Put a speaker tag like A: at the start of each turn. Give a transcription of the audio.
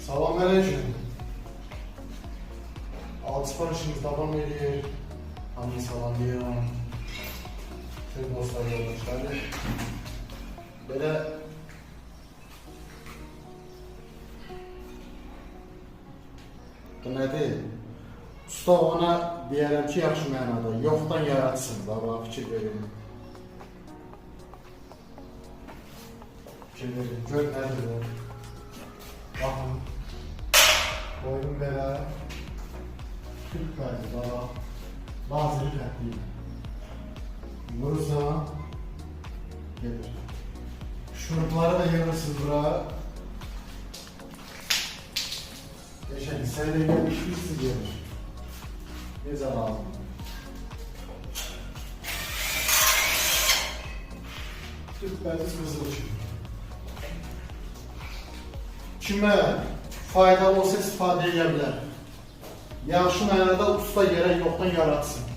A: Selamünaleyküm. Altı siparişimiz devam ediyor. Hamdi salamlayıyorum. Tüm dostlar yoldaşlar. Böyle bu nədir? Usta ona deyərəm ki, yaxşı mənada, yoxdan yaratsın. Baba, fikir verin. Fikir verin, gör nədir o? Baxın. Koydum belə. Türk qaydı, baba. Lazeri təqdim. Vurursan, gelir. Şurupları da yığırsınız bura. Geçen hissəyə gelmişsiniz gelir. Necə lazım? Türk bəziz qızıl üçün. Kimə faydalı olsa istifadə edə bilər. Yaxşı mənada usta yerə yoxdan yaratsın.